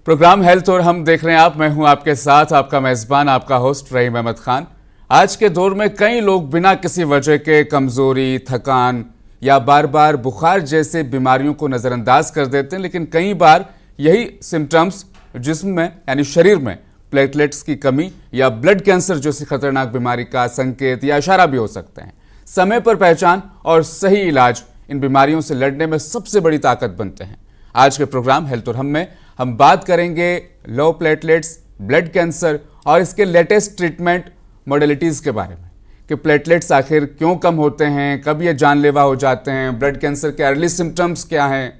Programme health और हम देख रहे हैं आप। मैं हूं आपके साथ आपका मेजबान, आपका होस्ट रहीम अहमद खान। आज के दौर में कई लोग बिना किसी वजह के कमजोरी, थकान या बार बार बुखार जैसे बीमारियों को नज़रअंदाज कर देते हैं, लेकिन कई बार यही सिम्टम्स जिस्म में यानी शरीर में प्लेटलेट्स की कमी या ब्लड कैंसर जैसी खतरनाक बीमारी का संकेत या इशारा भी हो सकते हैं। समय पर पहचान और सही इलाज इन बीमारियों से लड़ने में सबसे बड़ी ताकत बनते हैं। आज के प्रोग्राम हेल्थ और हम बात करेंगे लो प्लेटलेट्स, ब्लड कैंसर और इसके लेटेस्ट ट्रीटमेंट मॉडलिटीज़ के बारे में कि प्लेटलेट्स आखिर क्यों कम होते हैं, कब ये जानलेवा हो जाते हैं, ब्लड कैंसर के अर्ली सिम्टम्स क्या हैं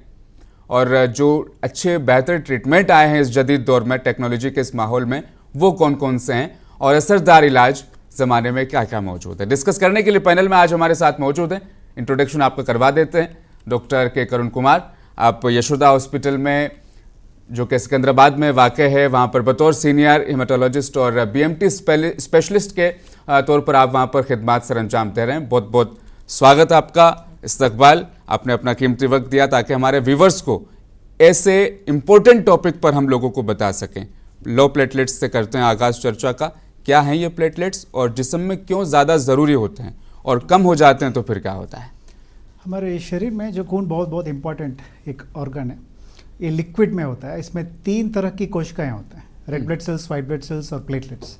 और जो अच्छे बेहतर ट्रीटमेंट आए हैं इस जदीद दौर में टेक्नोलॉजी के इस माहौल में वो कौन कौन से हैं और असरदार इलाज ज़माने में क्या क्या मौजूद है। डिस्कस करने के लिए पैनल में आज हमारे साथ मौजूद हैं। इंट्रोडक्शन आपको करवा देते हैं। डॉक्टर के करुण कुमार, आप यशोदा हॉस्पिटल में जो कि सिकंदराबाद में वाक़ है, वहाँ पर बतौर सीनियर हेमाटोलॉजिस्ट और बीएमटी स्पेशलिस्ट के तौर पर आप वहाँ पर खिदमत सर अंजाम दे रहे हैं। बहुत बहुत स्वागत आपका, इस्तकबाल। आपने अपना कीमती वक्त दिया ताकि हमारे व्यूवर्स को ऐसे इम्पोर्टेंट टॉपिक पर हम लोगों को बता सकें। लो प्लेटलेट्स से करते हैं आगाज़ चर्चा का। क्या हैं ये प्लेटलेट्स और जिस्म में क्यों ज़्यादा ज़रूरी होते हैं और कम हो जाते हैं तो फिर क्या होता है? हमारे शरीर में जो खून बहुत इम्पॉर्टेंट एक ऑर्गन है, ये लिक्विड में होता है। इसमें 3 तरह की कोशिकाएं होते हैं, red blood cells, white blood cells और प्लेटलेट्स।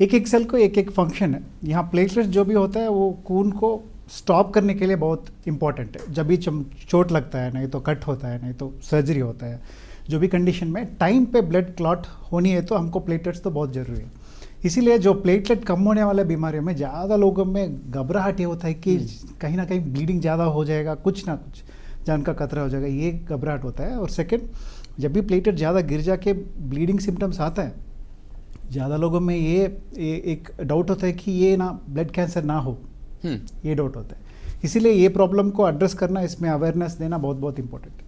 एक एक सेल को एक एक फंक्शन है। यहाँ प्लेटलेट्स जो भी होता है वो खून को स्टॉप करने के लिए बहुत इंपॉर्टेंट है। जब भी चोट लगता है, नहीं तो कट होता है, नहीं तो सर्जरी होता है, जो भी कंडीशन में टाइम पे ब्लड क्लॉट होनी है तो हमको प्लेटलेट्स तो बहुत ज़रूरी है। इसीलिए जो प्लेटलेट कम होने वाले बीमारियों में ज़्यादा लोगों में घबराहट ये होता है कि कहीं ना कहीं ब्लीडिंग ज़्यादा हो जाएगा, कुछ ना कुछ जान का खतरा हो जाएगा, ये घबराहट होता है। और सेकंड, जब भी प्लेटलेट ज़्यादा गिर जाके ब्लीडिंग सिम्टम्स आता है, ज़्यादा लोगों में ये एक डाउट होता है कि ये ना ब्लड कैंसर ना हो, ये डाउट होता है। इसीलिए ये प्रॉब्लम को एड्रेस करना, इसमें अवेयरनेस देना बहुत इंपॉर्टेंट है।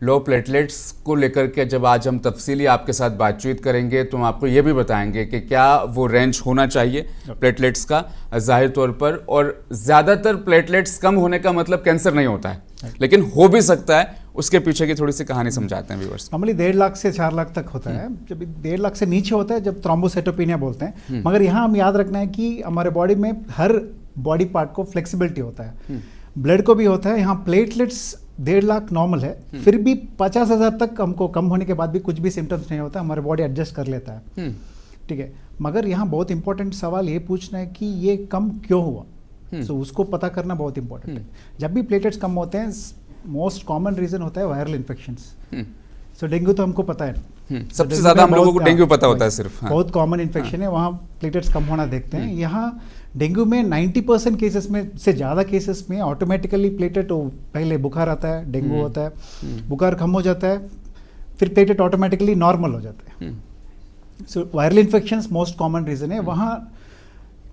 लो प्लेटलेट्स को लेकर के जब आज हम तफसीली आपके साथ बातचीत करेंगे तो हम आपको ये भी बताएंगे कि क्या वो रेंज होना चाहिए प्लेटलेट्स का जाहिर तौर पर। और ज़्यादातर प्लेटलेट्स कम होने का मतलब कैंसर नहीं होता है, लेकिन हो भी सकता है। उसके पीछे की थोड़ी सी कहानी समझाते हैं व्यूअर्स। नॉर्मली 1.5 लाख से 4 लाख तक होता है। जब 1.5 लाख से नीचे होता है जब थ्रोम्बोसाइटोपेनिया बोलते हैं। मगर यहाँ हम याद रखना है कि हमारे बॉडी में हर बॉडी पार्ट को फ्लेक्सिबिलिटी होता है, ब्लड को भी होता है। यहाँ प्लेटलेट्स 1.5 लाख नॉर्मल है, फिर भी 50,000 तक हमको कम होने के बाद भी कुछ भी सिम्टम्स नहीं होता, हमारे बॉडी एडजस्ट कर लेता है। ठीक है, मगर यहाँ बहुत इंपॉर्टेंट सवाल ये पूछना है कि ये कम क्यों हुआ। सो उसको पता करना बहुत इंपॉर्टेंट है। जब भी प्लेटलेट्स कम होते हैं, मोस्ट कॉमन रीजन होता है वायरल इन्फेक्शंस। सो डेंगू तो हमको पता है, सबसे ज़्यादा हम लोगों को डेंगू पता होता है सिर्फ। बहुत कॉमन इन्फेक्शन है, वहाँ प्लेटलेट्स कम होना देखते हैं। यहाँ डेंगू में 90% केसेस में से ज़्यादा केसेस में ऑटोमेटिकली प्लेटलेट, पहले बुखार आता है, डेंगू होता है, बुखार कम हो जाता है, फिर प्लेटलेट ऑटोमेटिकली नॉर्मल हो जाते हैं। So viral infections most common reason है। वहाँ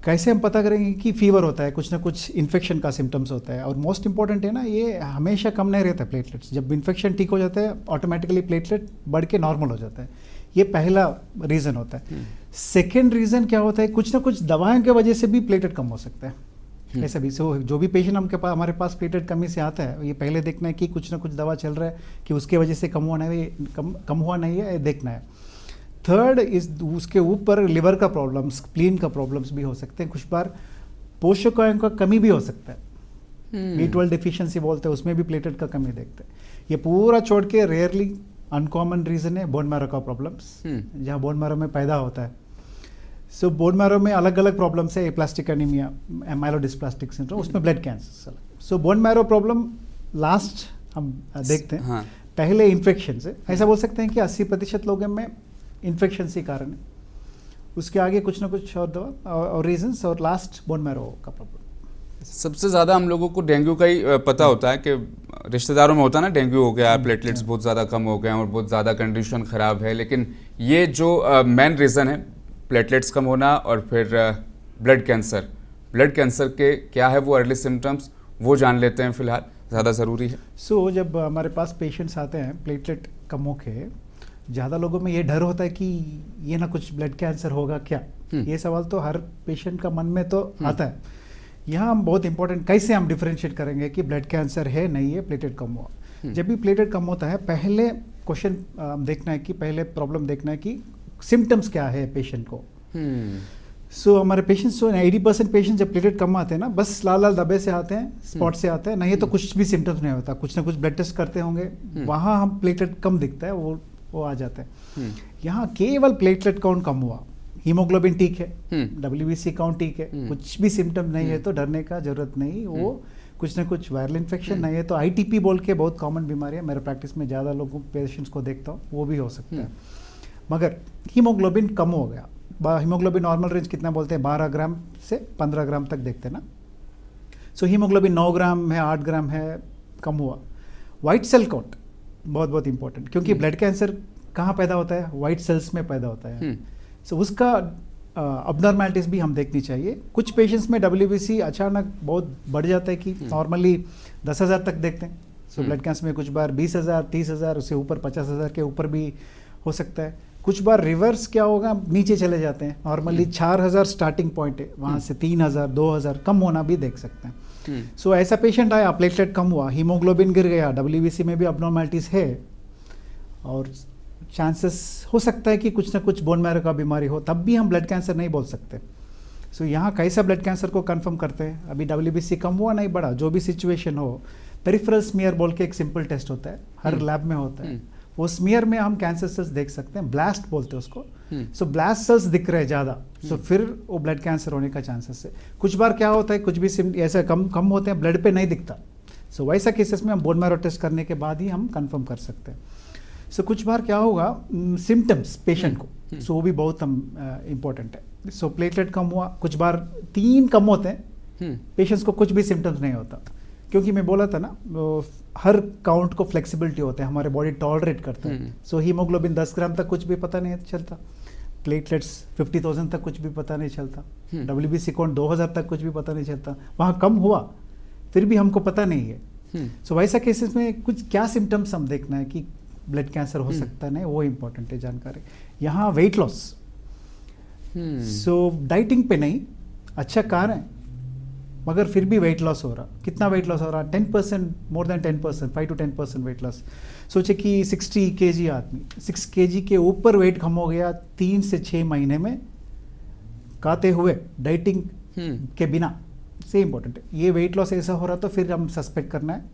कैसे हम पता करेंगे कि फीवर होता है, कुछ ना कुछ इन्फेक्शन का सिम्टम्स होता है। और मोस्ट इंपॉर्टेंट है ना, ये हमेशा कम नहीं रहता है प्लेटलेट्स। जब इन्फेक्शन ठीक हो जाता है ऑटोमेटिकली प्लेटलेट बढ़ के नॉर्मल हो जाता है। ये पहला रीज़न होता है। सेकेंड रीज़न क्या होता है, कुछ ना कुछ दवाओं की वजह से भी प्लेटलेट कम हो सकता है। ऐसा भी जो भी पेशेंट हमारे पास प्लेटलेट कमी से आता है, ये पहले देखना है कि कुछ ना कुछ दवा चल रहा है कि उसके वजह से कम हुआ नहीं है, ये देखना है। थर्ड उसके ऊपर लिवर का प्रॉब्लम, स्प्लीन का प्रॉब्लम्स भी हो सकते हैं। कुछ बार पोषकों का कमी भी हो सकता है, B12 डिफिशिएंसी बोलते हैं, उसमें भी प्लेटलेट का कमी देखते हैं। ये पूरा छोड़ के रेयरली अनकॉमन रीज़न है बोन मैरो का प्रॉब्लम्स, जहाँ बोन मैरो में पैदा होता है। सो बोन मैरो में अलग अलग प्रॉब्लम्स है, एप्लास्टिक एनीमिया, माइलोडिस्प्लास्टिक सिंड्रोम, उसमें ब्लड कैंसर। सो बोन मैरो प्रॉब्लम लास्ट हम देखते हैं। पहले इन्फेक्शन से, ऐसा बोल सकते हैं कि 80% लोगों में इन्फेक्शन से कारण है, उसके आगे कुछ ना कुछ और दवा और रीजंस, और लास्ट बोन मैरो का प्रॉब्लम। सबसे ज़्यादा हम लोगों को डेंगू का ही पता होता है कि रिश्तेदारों में होता है ना, डेंगू हो गया, प्लेटलेट्स बहुत ज़्यादा कम हो गए हैं और बहुत ज़्यादा कंडीशन ख़राब है। लेकिन ये जो मेन रीज़न है प्लेटलेट्स कम होना और फिर ब्लड कैंसर के क्या है वो अर्ली सिम्टम्स, वो जान लेते हैं फिलहाल, ज़्यादा ज़रूरी है। सो जब हमारे पास पेशेंट्स आते हैं प्लेटलेट कम होके, ज़्यादा लोगों में ये डर होता है कि ये ना कुछ ब्लड कैंसर होगा क्या। ये सवाल तो हर पेशेंट का मन में तो आता है। यहाँ हम बहुत इंपॉर्टेंट, कैसे हम डिफरेंशिएट करेंगे कि ब्लड कैंसर है नहीं है, प्लेटलेट कम हुआ। जब भी प्लेटलेट कम होता है, पहले क्वेश्चन देखना है कि पहले प्रॉब्लम देखना है कि सिम्टम्स क्या है पेशेंट को। सो हमारे पेशेंट्स जो 80% पेशेंट जब प्लेटलेट कम आते हैं ना, बस लाल लाल धब्बे से आते हैं, स्पॉट से आते हैं, नहीं तो कुछ भी सिम्टम्स नहीं होता, कुछ ना कुछ ब्लड टेस्ट करते होंगे, वहाँ हम प्लेटलेट कम दिखता है, वो आ जाता है। यहाँ केवल प्लेटलेट काउंट कम हुआ, हीमोग्लोबिन ठीक है, WBC काउंट ठीक है, कुछ भी सिम्टम नहीं है तो डरने का जरूरत नहीं। वो कुछ ना कुछ वायरल इन्फेक्शन नहीं है तो ITP बोल के बहुत कॉमन बीमारी है, मेरे प्रैक्टिस में ज़्यादा लोगों पेशेंट्स को देखता हूँ, वो भी हो सकता है। मगर हीमोग्लोबिन कम हो गया, हीमोग्लोबिन नॉर्मल रेंज कितना बोलते हैं, 12 ग्राम से 15 ग्राम तक देखते हैं ना। सो हीमोग्लोबिन 9 ग्राम है, 8 ग्राम है, कम हुआ। वाइट सेल काउंट बहुत बहुत इंपॉर्टेंट, क्योंकि ब्लड कैंसर कहाँ पैदा होता है, वाइट सेल्स में पैदा होता है। सो उसका अबनॉर्मैलिटीज भी हम देखनी चाहिए। कुछ पेशेंट्स में WBC अचानक बहुत बढ़ जाता है कि नॉर्मली 10,000 तक देखते हैं। सो ब्लड कैंसर में कुछ बार 20,000, 30,000, उससे ऊपर 50,000 के ऊपर भी हो सकता है। कुछ बार रिवर्स क्या होगा, नीचे चले जाते हैं, नॉर्मली 4,000 स्टार्टिंग पॉइंट है, वहाँ से 3,000, 2,000 कम होना भी देख सकते हैं। सो ऐसा पेशेंट आया, प्लेटलेट कम हुआ, हीमोग्लोबिन गिर गया, WBC में भी अबनॉर्मैलिटीज है और चांसेस हो सकता है कि कुछ ना कुछ बोन मैरो का बीमारी हो, तब भी हम ब्लड कैंसर नहीं बोल सकते। सो यहाँ कैसा ब्लड कैंसर को कंफर्म करते हैं, अभी WBC कम हुआ नहीं बढ़ा, जो भी सिचुएशन हो, पेरिफेरल स्मीयर बोल के एक सिंपल टेस्ट होता है, हर लैब में होता है। वो स्मीयर में हम कैंसर सेल्स देख सकते हैं, ब्लास्ट बोलते हैं उसको। सो ब्लास्ट सेल्स दिख रहे हैं ज़्यादा, सो फिर वो ब्लड कैंसर होने का चांसेस है। कुछ बार क्या होता है, कुछ भी ऐसा कम होते हैं, ब्लड पे नहीं दिखता। सो वैसा केसेस में हम बोन मैरो टेस्ट करने के बाद ही हम कंफर्म कर सकते हैं। सो कुछ बार क्या होगा, सिम्टम्स पेशेंट को, सो वो भी बहुत इम्पोर्टेंट है। सो प्लेटलेट कम हुआ, कुछ बार 3 कम होते हैं, पेशेंट्स को कुछ भी सिम्टम्स नहीं होता, क्योंकि मैं बोला था ना, हर काउंट को फ्लेक्सिबिलिटी होता है, हमारे बॉडी टॉलरेट करता है। सो हीमोग्लोबिन 10 ग्राम तक कुछ भी पता नहीं चलता, प्लेटलेट्स 50,000 तक कुछ भी पता नहीं चलता, WBC काउंट 2,000 तक कुछ भी पता नहीं चलता, वहाँ कम हुआ फिर भी हमको पता नहीं है। सो वैसा केसेस में कुछ क्या सिम्टम्स हम देखना है कि ब्लड कैंसर हो सकता है, नहीं वो इम्पोर्टेंट है जानकारी। यहाँ वेट लॉस, सो डाइटिंग पे नहीं, अच्छा कारण है, मगर फिर भी वेट लॉस हो रहा, कितना वेट लॉस हो रहा, 10%, more than 10%, 5 to 10% weight loss. सोचे कि 60 kg आदमी 6 kg के ऊपर वेट कम हो गया 3 से 6 महीने में, खाते हुए डाइटिंग के बिना, से इम्पोर्टेंट है। ये वेट लॉस ऐसा हो रहा तो फिर हम सस्पेक्ट करना है।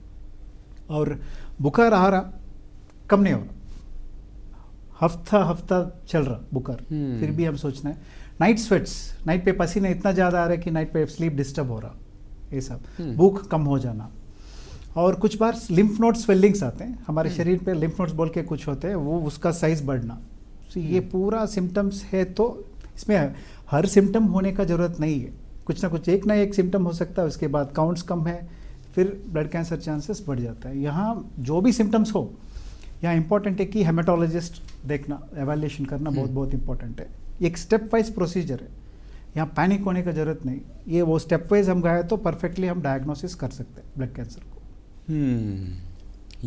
और बुखार आ रहा, कम नहीं हो रहा, हफ्ता चल रहा बुखार, फिर भी हम सोचना है। नाइट स्वेट्स, नाइट पे पसीने इतना ज़्यादा आ रहा है कि नाइट पे स्लीप डिस्टर्ब हो रहा, ये सब, भूख कम हो जाना। और कुछ बार लिम्फ नोड स्वेलिंग्स आते हैं हमारे शरीर पे, लिम्फ नोड्स बोल के कुछ होते हैं, वो उसका साइज बढ़ना। तो ये पूरा सिम्टम्स है, तो इसमें हर सिम्टम होने का ज़रूरत नहीं है, कुछ ना कुछ एक ना एक सिम्टम हो सकता है, उसके बाद काउंट्स कम है, फिर ब्लड कैंसर चांसेस बढ़ जाता है। यहाँ जो भी सिम्टम्स हो, यहाँ इंपॉर्टेंट है कि हेमेटोलॉजिस्ट देखना, एवेल्यूएशन करना बहुत बहुत इंपॉर्टेंट है। एक स्टेप वाइज प्रोसीजर है, यहाँ पैनिक होने का जरूरत नहीं, ये वो स्टेप वाइज हम गए तो परफेक्टली हम डायग्नोसिस कर सकते हैं ब्लड कैंसर को।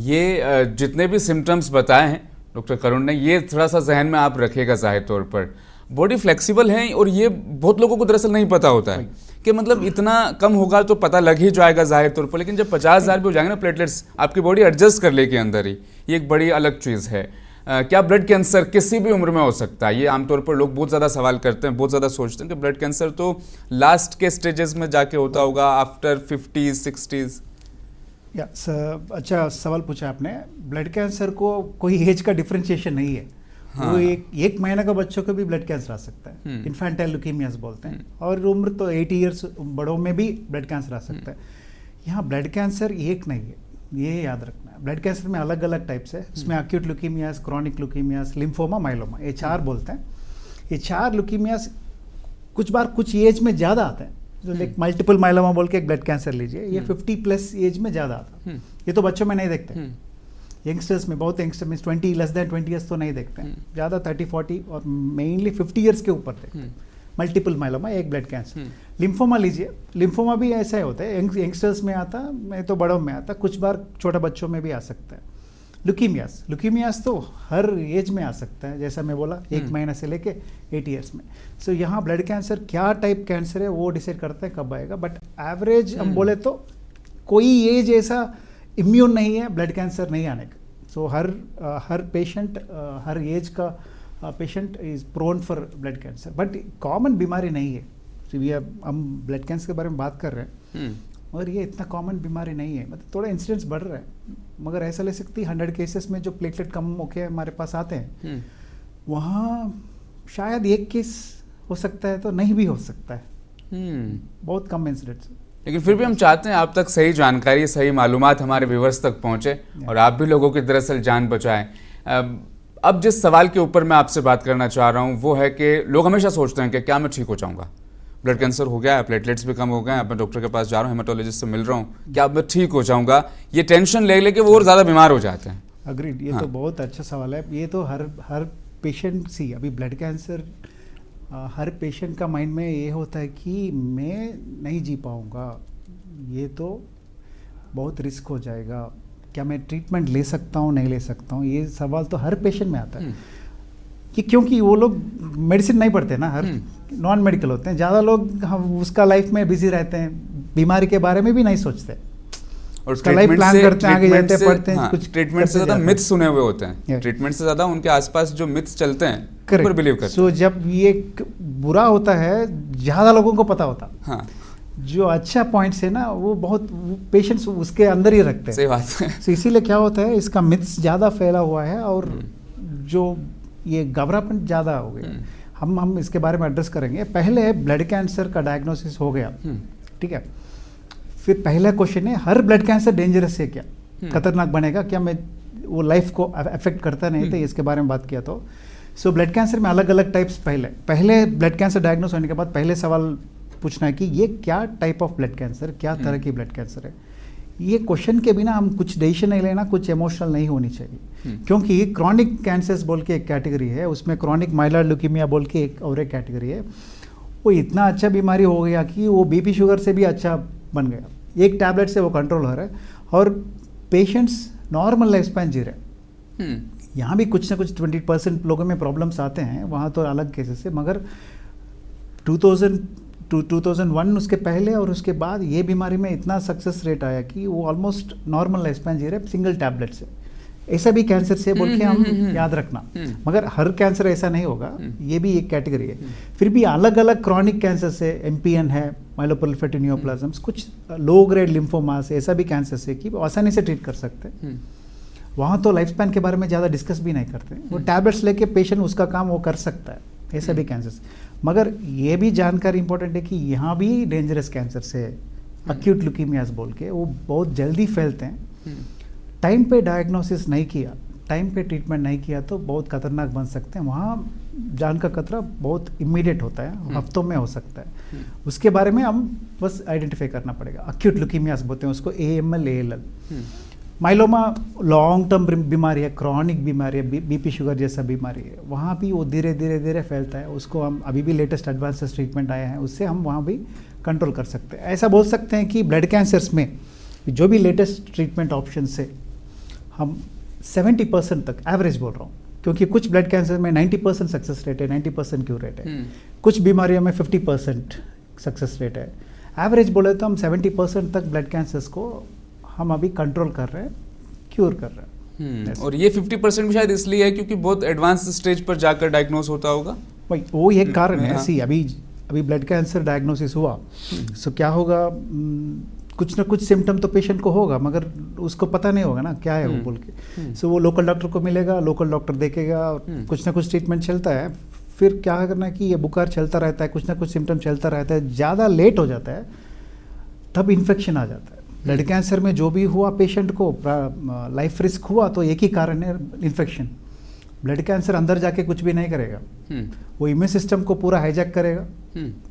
ये जितने भी सिम्टम्स बताए हैं डॉक्टर करुण ने, ये थोड़ा सा जहन में आप रखिएगा जाहिर तौर पर। बॉडी फ्लेक्सिबल है और ये बहुत लोगों को दरअसल नहीं पता होता है कि मतलब इतना कम होगा तो पता लग ही जाएगा जाहिर तौर पर, लेकिन जब 50,000 भी हो जाएंगे ना प्लेटलेट्स, आपकी बॉडी एडजस्ट कर लेके अंदर ही, ये एक बड़ी अलग चीज़ है। क्या ब्लड कैंसर किसी भी उम्र में हो सकता है? ये आमतौर पर लोग बहुत ज़्यादा सवाल करते हैं, बहुत ज़्यादा सोचते हैं कि ब्लड कैंसर तो लास्ट के स्टेजेस में जाके होता होगा, आफ्टर 50s 60s। या अच्छा सवाल पूछा आपने। ब्लड कैंसर को कोई एज का डिफरेंशिएशन नहीं है। हाँ। वो एक महीने का बच्चों को भी ब्लड कैंसर आ सकता है, इन्फेंटाइल ल्यूकीमियास बोलते हैं, और उम्र तो 80 ईयर्स बड़ों में भी ब्लड कैंसर आ सकता है। यहाँ ब्लड कैंसर एक नहीं है, ये याद रखना है। ब्लड कैंसर में अलग अलग टाइप्स है, इसमें acute leukaemias, chronic leukaemias, lymphoma, myeloma, ये 4 बोलते हैं। ये 4 ल्यूकीमियास कुछ बार कुछ एज में ज़्यादा आते हैं, जो लाइक मल्टीपल माइलोमा बोल के एक ब्लड कैंसर लीजिए, ये 50+ एज में ज़्यादा आता है। ये तो बच्चों में नहीं देखते, यंगस्टर्स में, बहुत यंगस्टर में 20 लेस देन 20 ईयर्स तो नहीं देखते हैं, ज़्यादा 30-40 और मेनली 50 ईयर्स के ऊपर देखते हैं। मल्टीपल माइलोमा एक ब्लड कैंसर। लिम्फोमा लीजिए, लिम्फोमा भी ऐसा ही होता है, यंगस्टर्स में आता, मैं तो बड़ों में आता, कुछ बार छोटे बच्चों में भी आ सकता है। ल्यूकीमियास तो हर एज में आ सकता है, जैसा मैं बोला 1 महीना से लेके 80 ईयर्स में। सो यहाँ ब्लड कैंसर क्या टाइप कैंसर है वो डिसाइड करता है कब आएगा, बट एवरेज हम बोले तो कोई एज ऐसा इम्यून नहीं है ब्लड कैंसर नहीं आने का। सो हर पेशेंट हर एज का patient is prone for blood cancer, but common बीमारी नहीं है। So, हम ब्लड कैंसर के बारे में बात कर रहे हैं मगर ये इतना कॉमन बीमारी नहीं है, मतलब थोड़ा इंसिडेंस बढ़ रहा है। मगर ऐसा ले सकती 100 केसेस में जो प्लेटलेट कम होके हमारे पास आते हैं वहाँ शायद एक केस हो सकता है, तो नहीं भी हो सकता है, बहुत कम इंसिडेंट्स। लेकिन फिर भी हम चाहते हैं आप तक सही जानकारी, सही मालूमात हमारे व्यूवर्स तक पहुंचे और आप भी लोगों की दरअसल जान बचाएं। अब जिस सवाल के ऊपर मैं आपसे बात करना चाह रहा हूं वो है कि लोग हमेशा सोचते हैं कि क्या मैं ठीक हो जाऊंगा, ब्लड कैंसर हो गया है, प्लेटलेट्स भी कम हो गए हैं, अब मैं डॉक्टर के पास जा रहा हूँ, हेमाटोलॉजिस्ट से मिल रहा हूँ, क्या अब मैं ठीक हो जाऊंगा? ये टेंशन ले लेके वो और ज़्यादा बीमार हो जाते हैं। अग्रीड, ये तो बहुत अच्छा सवाल है। ये तो हर पेशेंट सी, अभी ब्लड कैंसर हर पेशेंट का माइंड में ये होता है कि मैं नहीं जी पाऊँगा, ये तो बहुत रिस्क हो जाएगा, क्या मैं ट्रीटमेंट ले सकता हूँ नहीं ले सकता हूँ, ये सवाल तो हर पेशेंट में आता है कि क्योंकि वो लोग मेडिसिन नहीं पढ़ते ना, हर नॉन मेडिकल होते हैं, ज़्यादा लोग हम उसका लाइफ में बिजी रहते हैं, बीमारी के बारे में भी नहीं सोचते और उसका लाइफ प्लान करते हैं, आगे जाते हैं, पढ़ते हैं, कुछ ट्रीटमेंट से ज़्यादा मिथ्स सुने हुए होते हैं, ट्रीटमेंट से ज़्यादा उनके आसपास जो मिथ्स चलते हैं उन पर बिलीव करते हैं। सो जब ये बुरा होता है ज़्यादा लोगों को पता होता, हाँ, जो अच्छा पॉइंट्स है ना वो बहुत पेशेंट्स उसके अंदर ही रखते हैं। सही बात है। so इसीलिए क्या होता है, इसका मिथ्स ज़्यादा फैला हुआ है और जो ये घबराहट ज़्यादा हो गया। हम इसके बारे में एड्रेस करेंगे। पहले ब्लड कैंसर का डायग्नोसिस हो गया, ठीक है, फिर पहला क्वेश्चन है हर ब्लड कैंसर डेंजरस है क्या, खतरनाक बनेगा क्या, मैं वो लाइफ को अफेक्ट करता नहीं था, इसके बारे में बात किया। तो सो ब्लड कैंसर में अलग अलग टाइप्स, पहले ब्लड कैंसर डायग्नोस होने के बाद पहले सवाल पूछना है कि ये क्या टाइप ऑफ ब्लड कैंसर, क्या तरह की ब्लड कैंसर है। ये क्वेश्चन के बिना हम कुछ डिसीजन नहीं लेना, कुछ इमोशनल नहीं होनी चाहिए, क्योंकि क्रॉनिक कैंसर्स बोल के एक कैटेगरी है, उसमें क्रॉनिक माइलॉइड ल्यूकीमिया बोल के एक और एक कैटेगरी है। वो इतना अच्छा बीमारी हो गया कि वो बीपी शुगर से भी अच्छा बन गया, एक टैबलेट से वो कंट्रोल हो रहा है और पेशेंट्स नॉर्मल लाइफ स्पैन जी रहे हैं। यहाँ भी कुछ ना कुछ 20% लोगों में प्रॉब्लम्स आते हैं, वहाँ तो अलग केसेस है, मगर 2001 उसके पहले और उसके बाद ये बीमारी में इतना सक्सेस रेट आया कि वो ऑलमोस्ट नॉर्मल लाइफ स्पैन जी रहे सिंगल टैबलेट से। ऐसा भी कैंसर से बोल के हम याद रखना, मगर हर कैंसर ऐसा नहीं होगा, ये भी एक कैटेगरी है। फिर भी अलग अलग क्रॉनिक कैंसर से, एमपीएन है, माइलोप्रोलिफरेटिव नियोप्लाज्म्स, कुछ लो ग्रेड लिम्फोमा से, ऐसा भी कैंसर से कि आसानी से ट्रीट कर सकते हैं। वहाँ तो लाइफ स्पैन के बारे में ज़्यादा डिस्कस भी नहीं करते, वो टैबलेट्स लेके पेशेंट उसका काम वो कर सकता है, ऐसा भी कैंसर। मगर ये भी जानकारी इंपॉर्टेंट है कि यहाँ भी डेंजरस कैंसर से, अक्यूट ल्यूकीमियाज बोल के, वो बहुत जल्दी फैलते हैं। टाइम पे डायग्नोसिस नहीं किया, टाइम पे ट्रीटमेंट नहीं किया तो बहुत खतरनाक बन सकते हैं। वहाँ जान का खतरा बहुत इमीडिएट होता है, हफ्तों में हो सकता है। उसके बारे में हम बस आइडेंटिफाई करना पड़ेगा। अक्यूट ल्यूकीमियाज बोलते हैं उसको, AML ALL। Myeloma long term बीमारी है, क्रॉनिक बीमारी है, बीपी शुगर जैसा बीमारी है, वहाँ भी वो धीरे धीरे धीरे फैलता है। उसको हम अभी भी लेटेस्ट एडवांसेस ट्रीटमेंट आए हैं, उससे हम वहाँ भी कंट्रोल कर सकते हैं। ऐसा बोल सकते हैं कि ब्लड कैंसर्स में जो भी लेटेस्ट ट्रीटमेंट ऑप्शन से हम 70% तक, एवरेज बोल रहा हूँ, क्योंकि कुछ ब्लड कैंसर में 90% सक्सेस रेट है, 90% क्यूर रेट है, कुछ बीमारियों में 50% सक्सेस रेट है। एवरेज बोले तो हम 70% तक ब्लड कैंसर्स को हम अभी कंट्रोल कर रहे हैं, क्यूर कर रहे हैं। और ये 50% भी शायद इसलिए है क्योंकि बहुत एडवांस स्टेज पर जाकर डायग्नोस होता होगा। भाई वो एक कारण है। सी अभी ब्लड कैंसर डायग्नोसिस हुआ, सो क्या होगा, कुछ ना कुछ सिम्टम तो पेशेंट को होगा, मगर उसको पता नहीं होगा ना क्या है वो बोल के। सो वो लोकल डॉक्टर को मिलेगा, लोकल डॉक्टर देखेगा, कुछ ना कुछ ट्रीटमेंट चलता है। फिर क्या करना है कि ये बुखार चलता रहता है, कुछ ना कुछ सिम्टम चलता रहता है, ज़्यादा लेट हो जाता है, तब इन्फेक्शन आ जाता है। ब्लड कैंसर में जो भी हुआ पेशेंट को, लाइफ रिस्क हुआ, तो एक ही कारण है, इन्फेक्शन। ब्लड कैंसर अंदर जाके कुछ भी नहीं करेगा, वो इम्यून सिस्टम को पूरा हाईजैक करेगा,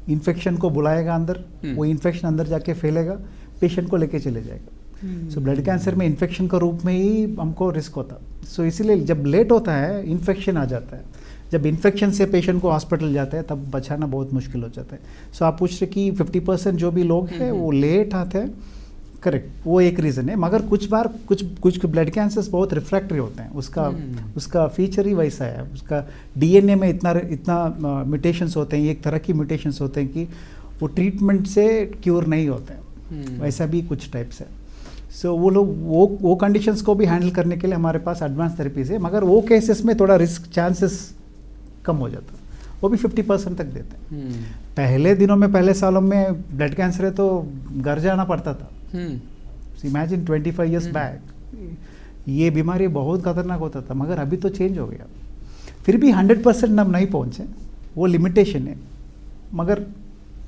इन्फेक्शन को बुलाएगा अंदर, वो इन्फेक्शन अंदर जाके फैलेगा, पेशेंट को लेके चले जाएगा। सो ब्लड कैंसर में इन्फेक्शन का रूप में ही हमको रिस्क होता। सो इसीलिए जब लेट होता है इन्फेक्शन आ जाता है, जब इन्फेक्शन से पेशेंट को हॉस्पिटल जाता है तब बचाना बहुत मुश्किल हो जाता है। सो आप पूछ रहे कि 50% जो भी लोग हैं वो लेट आते हैं, करेक्ट, वो एक रीज़न है। मगर कुछ बार कुछ ब्लड कैंसर्स बहुत रिफ्रैक्टरी होते हैं, उसका फीचर ही वैसा है, उसका डीएनए में इतना म्यूटेशंस होते हैं, एक तरह की म्यूटेशंस होते हैं कि वो ट्रीटमेंट से क्योर नहीं होते हैं। वैसा भी कुछ टाइप्स है। सो वो लोग वो कंडीशंस को भी हैंडल करने के लिए हमारे पास एडवांस थेरेपीज है, मगर वो केसेस में थोड़ा रिस्क चांसेस कम हो जाता, वो भी 50% तक देते हैं। पहले दिनों में, पहले सालों में ब्लड कैंसर है तो घर जाना पड़ता था। इमेजिन 25 ईयर्स बैक ये बीमारी बहुत खतरनाक होता था, मगर अभी तो चेंज हो गया। फिर भी 100% हम नहीं पहुँचे, वो लिमिटेशन है, मगर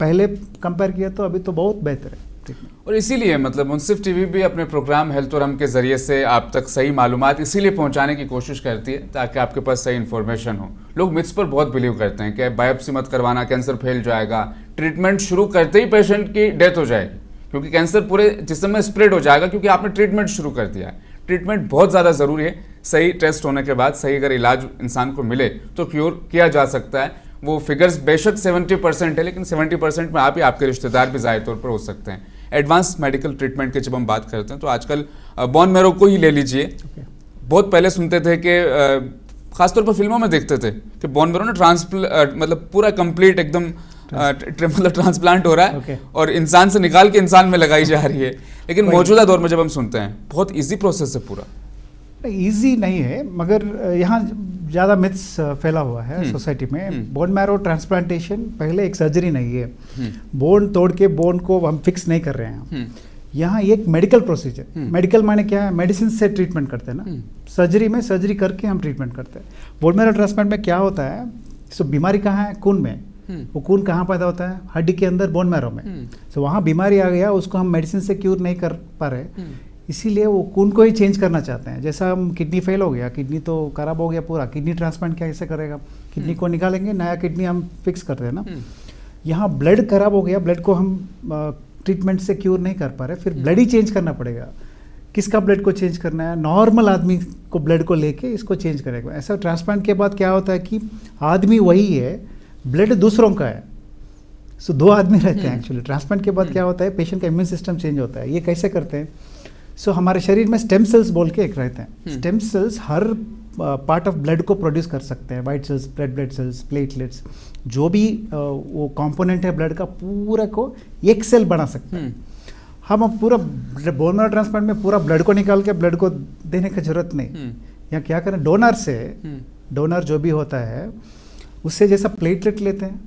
पहले कंपेयर किया तो अभी तो बहुत बेहतर है। और इसीलिए मतलब मुंसिफ टीवी भी अपने प्रोग्राम हेल्थ और हम के ज़रिए से आप तक सही मालूमात इसीलिए पहुंचाने की कोशिश करती है ताकि आपके पास सही इन्फॉर्मेशन हो। लोग मिथ्स पर बहुत बिलीव करते हैं कि बायोप्सी मत करवाना, कैंसर फैल जाएगा, ट्रीटमेंट शुरू करते ही पेशेंट की डेथ हो जाएगी क्योंकि कैंसर पूरे जिस्म में स्प्रेड हो जाएगा क्योंकि आपने ट्रीटमेंट शुरू कर दिया है। ट्रीटमेंट बहुत ज़्यादा ज़रूरी है। सही टेस्ट होने के बाद सही अगर इलाज इंसान को मिले तो क्योर किया जा सकता है। वो फिगर्स बेशक 70% है, लेकिन 70% में आप ही आपके रिश्तेदार भी ज़ाहिर तौर पर हो सकते हैं। एडवांस मेडिकल ट्रीटमेंट की जब हम बात करते हैं तो आजकल बोन मैरो को ही ले लीजिए। बहुत पहले सुनते थे कि खासतौर पर फिल्मों में देखते थे कि बोन मैरो ना मतलब पूरा कंप्लीट एकदम मतलब ट्रांसप्लांट हो रहा है और इंसान से निकाल के इंसान में लगाई जा रही है। लेकिन मौजूदा दौर में जब हम सुनते हैं बहुत इजी प्रोसेस है पूरा। इजी नहीं है, मगर यहाँ ज़्यादा मिथ्स फैला हुआ है सोसाइटी में। बोन मैरो ट्रांसप्लांटेशन पहले एक सर्जरी नहीं है, बोन तोड़ के बोन को हम फिक्स नहीं कर रहे हैं। यहाँ एक मेडिकल प्रोसीजर, मेडिकल माने क्या है, मेडिसिन से ट्रीटमेंट करते हैं ना। सर्जरी में सर्जरी करके हम ट्रीटमेंट करते हैं। बोन मैरो ट्रांसप्लांट में क्या होता है, सो बीमारी कहाँ है, खून में। वो खून कहाँ पैदा होता है, हड्डी के अंदर, बोन मैरो में। सो वहाँ बीमारी आ गया, उसको हम मेडिसिन से क्यूर नहीं कर पा रहे, इसीलिए वो खून को ही चेंज करना चाहते हैं। जैसा हम किडनी फेल हो गया, किडनी तो खराब हो गया पूरा, किडनी ट्रांसप्लांट कैसे करेगा, किडनी को निकालेंगे, नया किडनी हम फिक्स करते हैं ना। यहाँ ब्लड खराब हो गया, ब्लड को हम ट्रीटमेंट से क्यूर नहीं कर पा रहे, फिर ब्लड ही चेंज करना पड़ेगा। किसका ब्लड को चेंज करना है, नॉर्मल आदमी को ब्लड को लेके इसको चेंज करेगा। ऐसा ट्रांसप्लांट के बाद क्या होता है कि आदमी वही है, ब्लड दूसरों का है। सो दो आदमी रहते हैं एक्चुअली। ट्रांसप्लांट के बाद क्या होता है, पेशेंट का इम्यून सिस्टम चेंज होता है। ये कैसे करते हैं, सो हमारे शरीर में स्टेम सेल्स बोल के एक रहते हैं। Stem cells her part of blood को प्रोड्यूस कर सकते हैं, white cells, red blood cells, platelets, जो भी वो कंपोनेंट है ब्लड का, पूरा को एक सेल बना सकते हैं। हम अब पूरा बोन मैरो ट्रांसप्लांट में पूरा ब्लड को निकाल के ब्लड को देने की जरूरत नहीं। यहाँ क्या करें, डोनर से, डोनर जो भी होता है उससे जैसा प्लेटलेट लेते हैं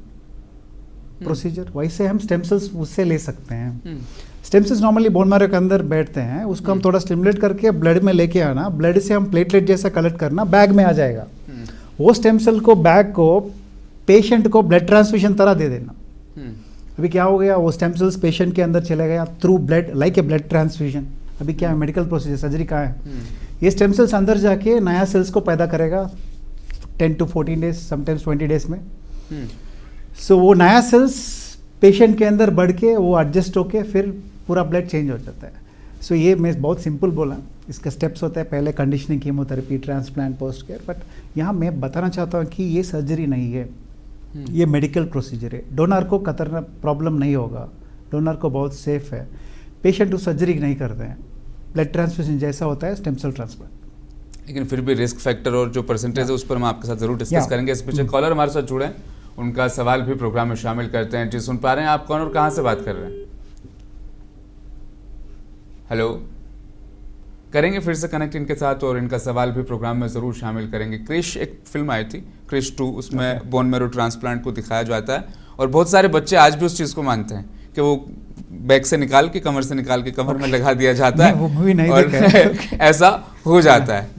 प्रोसीजर, वैसे हम स्टेम सेल्स उससे ले सकते हैं। Stem cells normally bone marrow के अंदर बैठते हैं, उसको हम थोड़ा स्टिमुलेट करके ब्लड में लेके आना, ब्लड से हम प्लेटलेट जैसा कलेक्ट करना, बैग में आ जाएगा। वो स्टेम सेल को, बैग को पेशेंट को ब्लड ट्रांसफ्यूजन तरह दे देना। अभी क्या हो गया, वो स्टेम सेल्स पेशेंट के अंदर चले गया through blood, like a blood transfusion. अभी क्या है, मेडिकल प्रोसीजर, सर्जरी का है। ये स्टेम सेल्स अंदर जाके नया सेल्स को पैदा करेगा 10 to 14 डेज, समटाइम्स 20 डेज में। सो वो नया सेल्स पेशेंट के अंदर बढ़ के वो एडजस्ट होके फिर पूरा ब्लड चेंज हो जाता है। सो ये मैं बहुत सिंपल बोला, इसका स्टेप्स होता है, पहले conditioning, chemotherapy, transplant, post care. But यहाँ मैं बताना चाहता हूँ कि ये सर्जरी नहीं है, ये मेडिकल प्रोसीजर है। डोनर को खतरनाक प्रॉब्लम नहीं होगा, डोनर को बहुत सेफ है। पेशेंट उस सर्जरी नहीं करते हैं, ब्लड ट्रांसफ्यूजन जैसा होता है स्टेम सेल ट्रांसप्लांट। लेकिन फिर भी रिस्क फैक्टर और जो परसेंटेज है उस पर हम आपके साथ जरूर डिस्कस करेंगे। इस पीछे कॉलर हमारे साथ जुड़े हैं, उनका सवाल भी प्रोग्राम में शामिल करते हैं। जी, सुन पा रहे हैं आप? कौन और कहाँ से बात कर रहे हैं? हेलो, करेंगे फिर से कनेक्ट इनके साथ और इनका सवाल भी प्रोग्राम में ज़रूर शामिल करेंगे। क्रिश एक फिल्म आई थी, क्रिश 2, उसमें बोन मैरो ट्रांसप्लांट को दिखाया जाता है और बहुत सारे बच्चे आज भी उस चीज़ को मानते हैं कि वो बैग से निकाल के, कमर से निकाल के कमर में लगा दिया जाता है, वो मूवी नहीं और देखा है। ऐसा हो जाता है।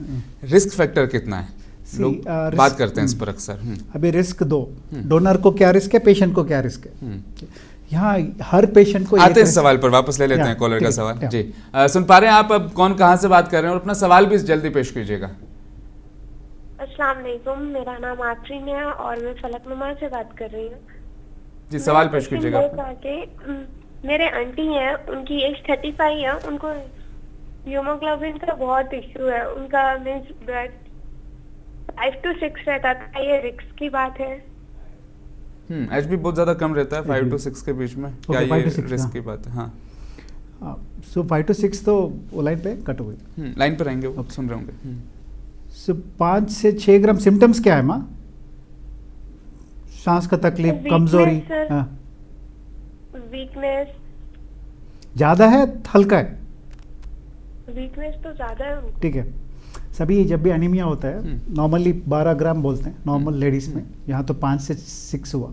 रिस्क फैक्टर कितना है, लोग बात करते हैं इस पर अक्सर। अभी रिस्क दो, डोनर को क्या रिस्क है, पेशेंट को क्या रिस्क है। यहाँ हर पेशेंट को आते हैं इस सवाल पर, वापस ले लेते हैं कॉलर का सवाल। जी, सुन पा रहे हैं आप? अब कौन कहाँ से बात कर रहे हैं और अपना सवाल भी जल्दी पेश कीजिएगा। अस्सलाम वालेकुम, मेरा नाम आफरीन है और मैं फलकनुमा से बात कर रही हूँ। जी, सवाल पेश कीजिएगा। मेरे आंटी हैं, उनकी एज 35 है, उनको हीमोग्लोबिन का बहुत इश्यू है। उनका मींस ब्लड 5 to 6 रहता था, ये रिस्क की बात है? एच बी बहुत ज़्यादा कम रहता है 5 to 6 के बीच में, क्या ये रिस्क की बात है? हाँ, सो 5 to 6 तो वो लाइन पे कट हो गई, लाइन पर रहेंगे, वो सुन रहे होंगे। सो 5 से 6 ग्राम। सिम्टम्स क्या है माँ? सांस का तकलीफ, कमजोरी, वीकनेस ज्यादा है, हल्का है? वीकनेस तो ज्यादा है उनको। ठीक है, सभी जब भी एनीमिया होता है नॉर्मली 12 ग्राम बोलते हैं नॉर्मल लेडीज़ में, यहाँ तो 5 से 6 हुआ।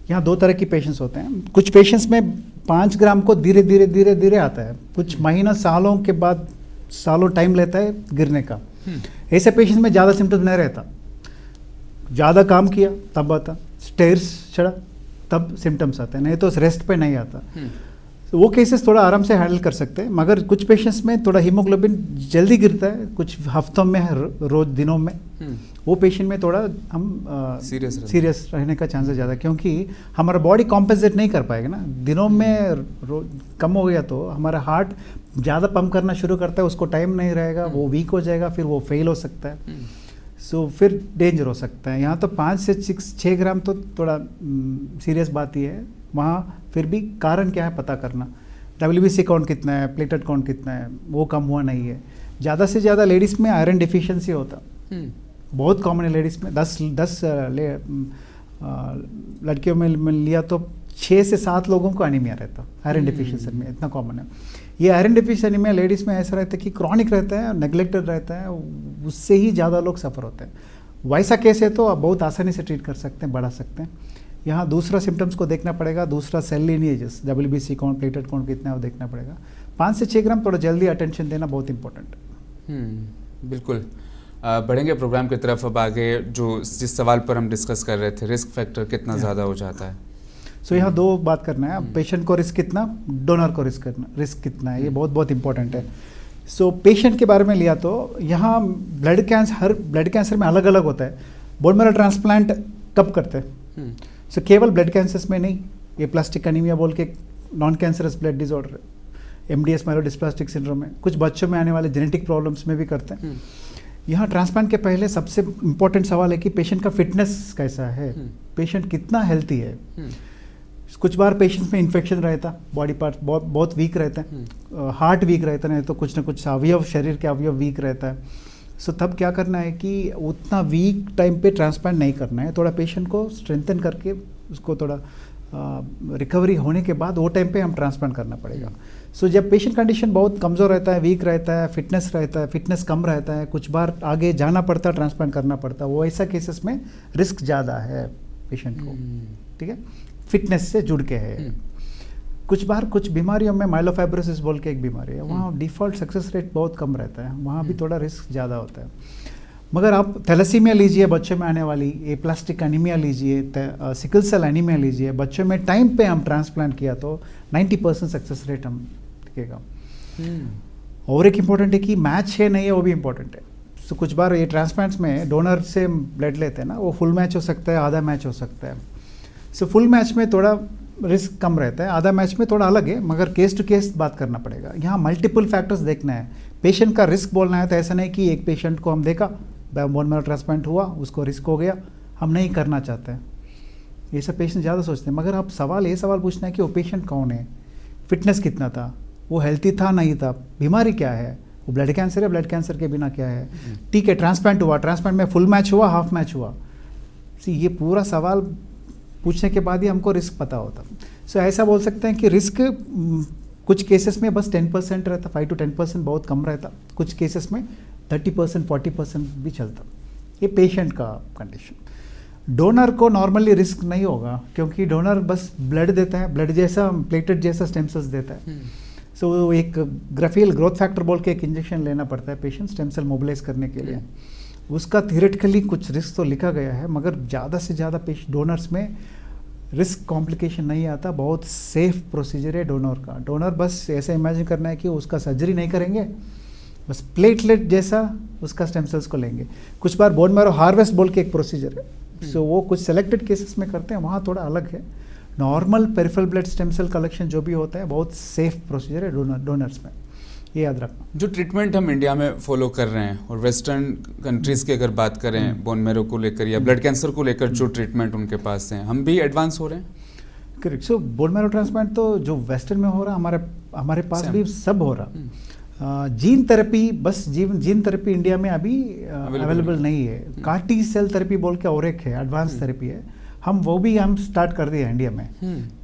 यहाँ दो तरह के पेशेंट्स होते हैं, कुछ पेशेंट्स में 5 ग्राम को धीरे धीरे धीरे धीरे आता है, कुछ महीना सालों के बाद सालों टाइम लेता है गिरने का। ऐसे पेशेंट में ज़्यादा सिम्टम्स नहीं रहता, ज़्यादा काम किया तब आता, स्टेयर्स चढ़ा तब सिम्टम्स आते हैं, नहीं तो रेस्ट पे नहीं आता। तो वो केसेस थोड़ा आराम से हैंडल कर सकते हैं, मगर कुछ पेशेंट्स में थोड़ा हीमोग्लोबिन जल्दी गिरता है, कुछ हफ्तों में रोज दिनों में, वो पेशेंट में थोड़ा हम सीरियस रहने का चांसेस ज़्यादा, क्योंकि हमारा बॉडी कॉम्पेंसेट नहीं कर पाएगा ना। दिनों में कम हो गया तो हमारा हार्ट ज़्यादा पंप करना शुरू करता है, उसको टाइम नहीं रहेगा, वो वीक हो जाएगा, फिर वो फेल हो सकता है, सो फिर डेंजर हो सकता है। यहाँ तो 5 से 6 ग्राम तो थोड़ा सीरियस बात ही है। वहाँ फिर भी कारण क्या है पता करना, WBC काउंट कितना है, प्लेटलेट काउंट कितना है, वो कम हुआ नहीं है। ज़्यादा से ज़्यादा लेडीज़ में आयरन डिफिशियंसी होता, बहुत कॉमन है लेडीज़ में। 10 लड़कियों में लिया तो 6 से 7 लोगों को एनीमिया रहता आयरन डिफिशियंसी में, इतना कॉमन है। ये आयरन डिफिशियंसी में लेडीज़ में ऐसा रहता है कि क्रॉनिक रहता है, नेग्लेक्टेड रहता है, उससे ही ज़्यादा लोग सफ़र होते हैं। वैसा केस है तो आप बहुत आसानी से ट्रीट कर सकते हैं, बढ़ा सकते हैं। यहाँ दूसरा सिम्टम्स को देखना पड़ेगा, दूसरा cell lineages, WBC count, platelet count कितना है वो देखना पड़ेगा। 5 से 6 ग्राम थोड़ा जल्दी अटेंशन देना बहुत इंपॉर्टेंट है। बिल्कुल। बढ़ेंगे प्रोग्राम की तरफ अब आगे। जो जिस सवाल पर हम डिस्कस कर रहे थे, रिस्क फैक्टर कितना ज़्यादा हो जाता है, सो यहाँ 2 बात करना है, पेशेंट को रिस्क कितना, डोनर को रिस्क कितना है, ये बहुत बहुत इंपॉर्टेंट है। सो पेशेंट के बारे में लिया तो यहाँ ब्लड कैंसर में अलग अलग होता है। बोन मैरो ट्रांसप्लांट कब करते हैं? सो केवल ब्लड कैंसर्स में नहीं, ये प्लास्टिक एनीमिया बोल के non cancerous blood disorder, MDS myelodysplastic syndrome है, कुछ बच्चों में आने वाले जेनेटिक प्रॉब्लम्स में भी करते हैं। यहाँ ट्रांसप्लांट के पहले सबसे इम्पोर्टेंट सवाल है कि पेशेंट का फिटनेस कैसा है, पेशेंट कितना हेल्थी है। कुछ बार पेशेंट्स में इन्फेक्शन रहता, बॉडी पार्ट बहुत वीक रहता है, हार्ट वीक रहता है, नहीं तो कुछ ना कुछ अवयव, शरीर के अवयव वीक रहता है। सो तब क्या करना है कि उतना वीक टाइम पे ट्रांसप्लांट नहीं करना है, थोड़ा पेशेंट को स्ट्रेंथन करके उसको थोड़ा रिकवरी होने के बाद वो टाइम पे हम ट्रांसप्लांट करना पड़ेगा। सो जब पेशेंट कंडीशन बहुत कमज़ोर रहता है, वीक रहता है, फिटनेस कम रहता है, कुछ बार आगे जाना पड़ता है, ट्रांसप्लांट करना पड़ता है, वो ऐसा केसेस में रिस्क ज़्यादा है पेशेंट को। ठीक है, फिटनेस से जुड़ के है। कुछ बार कुछ बीमारियों में माइलोफाइब्रोसिस बोल के एक बीमारी है, वहाँ डिफ़ॉल्ट सक्सेस रेट बहुत कम रहता है, वहाँ भी थोड़ा रिस्क ज़्यादा होता है। मगर आप थैलेसीमिया लीजिए, बच्चों में आने वाली एप्लास्टिक एनीमिया लीजिए, सिकल सेल एनीमिया लीजिए, बच्चों में टाइम पे हम ट्रांसप्लांट किया तो 90% सक्सेस रेट हम दिखेगा। और एक इम्पॉर्टेंट है कि मैच है नहीं है, वो भी इम्पोर्टेंट है। सो कुछ बार ये ट्रांसप्लांट्स में डोनर से ब्लड लेते हैं ना, वो फुल मैच हो सकता है, आधा मैच हो सकता है। सो फुल मैच में थोड़ा रिस्क कम रहता है, आधा मैच में थोड़ा अलग है, मगर केस टू केस बात करना पड़ेगा। यहाँ मल्टीपल फैक्टर्स देखना है, पेशेंट का रिस्क बोलना है तो ऐसा नहीं कि एक पेशेंट को हम देखा बोन मैरो ट्रांसप्लांट हुआ, उसको रिस्क हो गया, हम नहीं करना चाहते हैं, ये सब पेशेंट ज़्यादा सोचते हैं। मगर आप ये सवाल पूछना है कि वो पेशेंट कौन है, फिटनेस कितना था, वो हेल्थी था नहीं था, बीमारी क्या है, वो ब्लड कैंसर है, ब्लड कैंसर के बिना क्या है। ठीक है, ट्रांसप्लांट हुआ, ट्रांसप्लांट में फुल मैच हुआ, हाफ मैच हुआ, ये पूरा सवाल पूछने के बाद ही हमको रिस्क पता होता। सो ऐसा बोल सकते हैं कि रिस्क कुछ केसेस में बस 10% रहता, 5 to 10% बहुत कम रहता, कुछ केसेस में 30% 40% भी चलता। ये पेशेंट का कंडीशन। डोनर को नॉर्मली रिस्क नहीं होगा, क्योंकि डोनर बस ब्लड देता है, ब्लड जैसा प्लेटलेट जैसा स्टेम सेल्स देता है। सो एक ग्राफियल ग्रोथ फैक्टर बोल के एक इंजेक्शन लेना पड़ता है पेशेंट स्टेम सेल मोबिलाइज करने के लिए। उसका थियोरेटिकली कुछ रिस्क तो लिखा गया है, मगर ज़्यादा से ज़्यादा डोनर्स में रिस्क कॉम्प्लिकेशन नहीं आता, बहुत सेफ प्रोसीजर है डोनर का। डोनर बस ऐसा इमेजिन करना है कि उसका सर्जरी नहीं करेंगे, बस प्लेटलेट जैसा उसका स्टेम सेल्स को लेंगे। कुछ बार बोन मैरो हार्वेस्ट बोल के एक प्रोसीजर है, सो वो कुछ सेलेक्टेड केसेस में करते हैं, वहाँ थोड़ा अलग है। Normal peripheral blood stem cell collection जो भी होता है बहुत सेफ प्रोसीजर है डोनर्स में, ये याद रखना। जो ट्रीटमेंट हम इंडिया में फॉलो कर रहे हैं और वेस्टर्न कंट्रीज़ की अगर बात करें बोन मैरो को लेकर या ब्लड कैंसर को लेकर जो ट्रीटमेंट उनके पास हैं, हम भी एडवांस हो रहे हैं? करेक्ट। सो बोन मैरो ट्रांसप्लांट तो जो वेस्टर्न में हो रहा है, हमारे पास भी सब हो रहा। जीन थेरेपी, बस जीन थेरेपी इंडिया में अभी अवेलेबल नहीं है। CAR-T सेल थेरेपी बोल के और एक है, एडवांस थेरेपी है, हम स्टार्ट कर दिए इंडिया में।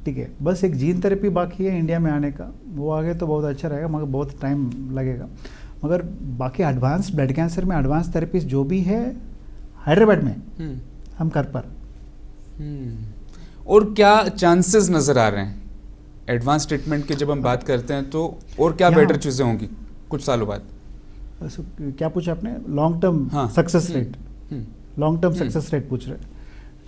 ठीक है, बस एक जीन थेरेपी बाकी है इंडिया में आने का, वो आगे तो बहुत अच्छा रहेगा, मगर बहुत टाइम लगेगा। मगर बाकी एडवांस ब्लड कैंसर में एडवांस थेरेपीज जो भी है हैदराबाद में हम कर पर। और क्या चांसेस नज़र आ रहे हैं एडवांस ट्रीटमेंट की जब हम बात करते हैं, तो और क्या बेटर चीज़ें होंगी कुछ सालों बाद? क्या पूछा आपने? Long term success rate, long term success rate पूछ रहे।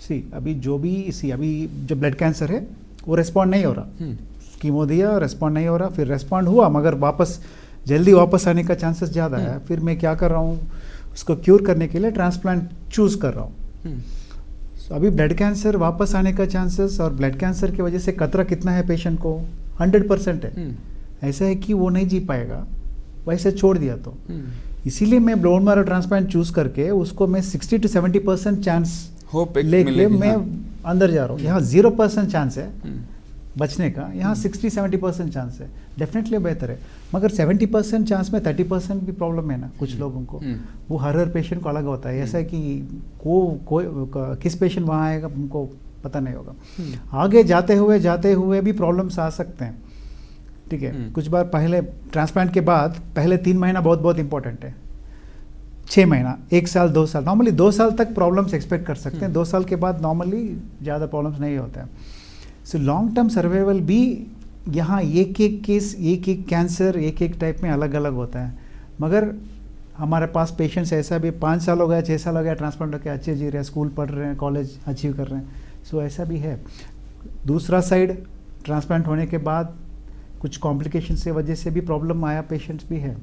सी अभी जो ब्लड कैंसर है वो रिस्पॉन्ड नहीं हो रहा, कीमो दिया रेस्पॉन्ड नहीं हो रहा, फिर रेस्पॉन्ड हुआ मगर जल्दी वापस आने का चांसेस ज़्यादा है। फिर मैं क्या कर रहा हूँ, उसको क्यूर करने के लिए ट्रांसप्लांट चूज़ कर रहा हूँ। अभी ब्लड कैंसर वापस आने का चांसेस और ब्लड कैंसर की वजह से खतरा कितना है पेशेंट को, 100% है। ऐसा है कि वो नहीं जी पाएगा वैसे छोड़ दिया तो। इसीलिए मैं बोन मैरो ट्रांसप्लांट चूज करके उसको मैं 60 to 70% चांस लेके मैं अंदर जा रहा हूँ। यहाँ 0% चांस है बचने का, यहाँ 60-70% चांस है। डेफिनेटली बेहतर है, मगर 70% चांस में 30% भी प्रॉब्लम है ना कुछ लोगों को। वो हर पेशेंट को अलग होता है। ऐसा है कि किस पेशेंट वहाँ आएगा उनको पता नहीं होगा। आगे जाते हुए भी प्रॉब्लम्स आ सकते हैं, ठीक है। कुछ बार पहले ट्रांसप्लांट के बाद पहले 3 महीना बहुत इंपॉर्टेंट है, 6 महीना, 1 साल, 2 साल, नॉर्मली 2 साल तक प्रॉब्लम्स एक्सपेक्ट कर सकते हैं। 2 साल के बाद नॉर्मली ज़्यादा प्रॉब्लम्स नहीं होते हैं। सो लॉन्ग टर्म सर्वाइवल भी यहाँ एक केस, एक कैंसर एक टाइप में अलग अलग होता है। मगर हमारे पास पेशेंट्स ऐसा भी 5 साल हो गया, 6 साल हो गया ट्रांसप्लांट होकर अच्छे जी रहे हैं, स्कूल पढ़ रहे हैं, कॉलेज अचीव कर रहे हैं। सो ऐसा भी है। दूसरा साइड ट्रांसप्लांट होने के बाद कुछ कॉम्प्लिकेशन से वजह से भी प्रॉब्लम आया पेशेंट्स भी है।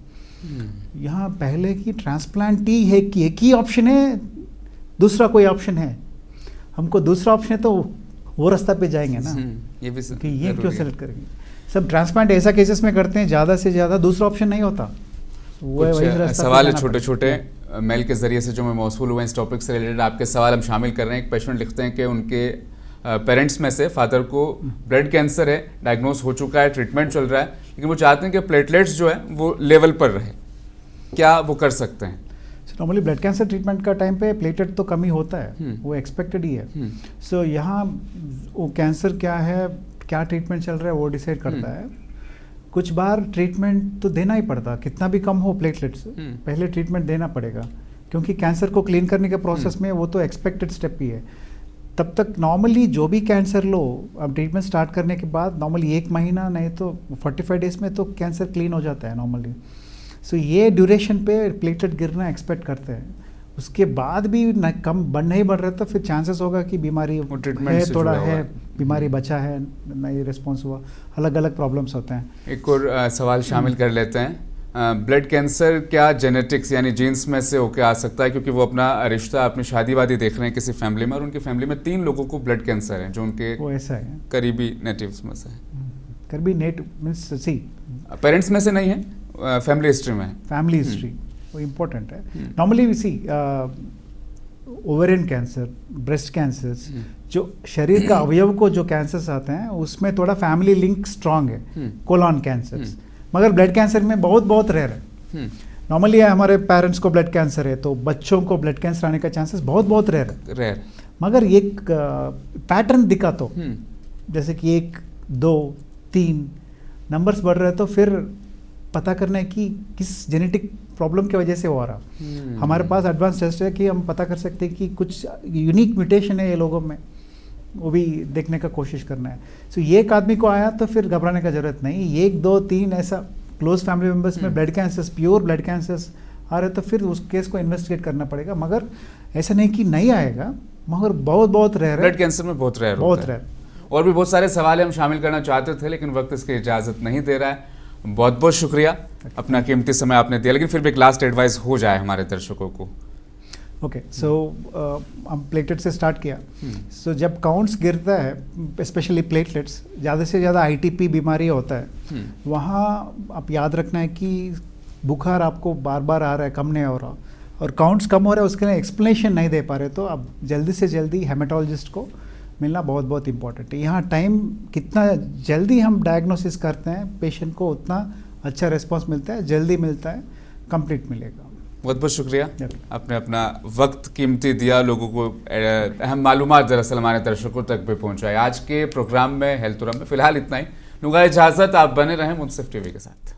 यहाँ पहले की ट्रांसप्लांट ही है कि एक ही ऑप्शन है, दूसरा कोई ऑप्शन है। हमको दूसरा ऑप्शन है तो वो रास्ता पे जाएंगे ना, ये भी कि ये क्यों सेलेक्ट करेंगे। सब ट्रांसप्लांट ऐसा केसेस में करते हैं ज़्यादा से ज़्यादा, दूसरा ऑप्शन नहीं होता। वो सवाल है छोटे छोटे मेल के जरिए से जो मैं मौसूल हुए इस टॉपिक से रिलेटेड आपके सवाल हम शामिल कर रहे हैं। एक पेशेंट लिखते हैं कि उनके पेरेंट्स में से फादर को ब्लड कैंसर है, डायग्नोस हो चुका है, ट्रीटमेंट चल रहा है, लेकिन वो चाहते हैं कि प्लेटलेट्स जो है वो लेवल पर रहे। क्या वो कर सकते हैं? नॉर्मली ब्लड कैंसर ट्रीटमेंट का टाइम पे प्लेटलेट तो कमी होता है, वो एक्सपेक्टेड ही है। सो यहाँ वो कैंसर क्या है, क्या ट्रीटमेंट चल रहा है वो डिसाइड करता है। कुछ बार ट्रीटमेंट तो देना ही पड़ता, कितना भी कम हो प्लेटलेट्स, पहले ट्रीटमेंट देना पड़ेगा, क्योंकि कैंसर को क्लीन करने के प्रोसेस में वो तो एक्सपेक्टेड स्टेप ही है। तब तक नॉर्मली जो भी कैंसर लो, अब ट्रीटमेंट स्टार्ट करने के बाद नॉर्मली 1 महीना नहीं तो 45 डेज में तो कैंसर क्लीन हो जाता है नॉर्मली। सो ये ड्यूरेशन पे प्लेटलेट गिरना एक्सपेक्ट करते हैं। उसके बाद भी नहीं बढ़ रहा तो फिर चांसेस होगा कि बीमारी है, थोड़ा है, बीमारी बचा है, नहीं रिस्पॉन्स हुआ, अलग अलग प्रॉब्लम्स होते हैं। एक और सवाल शामिल कर लेते हैं। ब्लड कैंसर क्या जेनेटिक्स यानी जीन्स में से होकर आ सकता है? क्योंकि वो अपना रिश्ता, अपनी शादी वादी देख रहे हैं किसी फैमिली में, और उनकी फैमिली में 3 लोगों को ब्लड कैंसर है जो उनके वो ऐसा है करीबी नेटिव्स में से है। करीबी मींस सी पेरेंट्स में से नहीं है, फैमिली हिस्ट्री में है। फैमिली हिस्ट्री वो इम्पोर्टेंट है। Normally we see ovarian cancer, breast cancers, जो शरीर का अवयव को जो कैंसर्स आते हैं उसमें थोड़ा फैमिली लिंक स्ट्रांग है। कोलन कैंसर्स, मगर ब्लड कैंसर में बहुत रेयर है। नॉर्मली हमारे पेरेंट्स को ब्लड कैंसर है तो बच्चों को ब्लड कैंसर आने का चांसेस बहुत रेयर है। मगर एक पैटर्न दिखा तो, जैसे कि 1, 2, 3 नंबर्स बढ़ रहे तो फिर पता करना है कि किस जेनेटिक प्रॉब्लम की वजह से हो रहा। हमारे पास एडवांस टेस्ट है कि हम पता कर सकते हैं कि कुछ यूनिक म्यूटेशन है ये लोगों में, वो भी देखने का कोशिश करना है। सो ये एक आदमी को आया तो फिर घबराने का जरूरत नहीं। 1, 2, 3 ऐसा क्लोज फैमिली मेम्बर्स में blood cancers, pure blood cancers आ रहे तो फिर उस केस को इन्वेस्टिगेट करना पड़ेगा। मगर ऐसा नहीं कि नहीं आएगा, मगर बहुत रेयर है। ब्लड कैंसर में बहुत रेयर। और भी बहुत सारे सवाल हम शामिल करना चाहते थे लेकिन वक्त इसकी इजाज़त नहीं दे रहा है। बहुत शुक्रिया, अपना कीमती समय आपने दिया, लेकिन फिर भी एक लास्ट एडवाइस हो जाए हमारे दर्शकों को। ओके, सो हम प्लेटलेट से स्टार्ट किया। सो जब काउंट्स गिरता है, स्पेशली प्लेटलेट्स, ज़्यादा से ज़्यादा ITP बीमारी होता है, वहाँ आप याद रखना है कि बुखार आपको बार आ रहा है, कम नहीं हो रहा, और काउंट्स कम हो रहा है, उसके लिए एक्सप्लेनेशन नहीं दे पा रहे, तो अब जल्दी से जल्दी हेमेटोलॉजिस्ट को मिलना बहुत इंपॉर्टेंट है। यहाँ टाइम कितना जल्दी हम डायग्नोसिस करते हैं पेशेंट को, उतना अच्छा रिस्पॉन्स मिलता है, जल्दी मिलता है, कंप्लीट मिलेगा। बहुत शुक्रिया, आपने अपना वक्त कीमती दिया, लोगों को अहम मालूमात दरअसल हमारे दर्शकों तक भी पहुँचाए। आज के प्रोग्राम में हेल्थ में फिलहाल इतना ही। लूँगा इजाज़त, आप बने रहें मुंसिफ टीवी के साथ।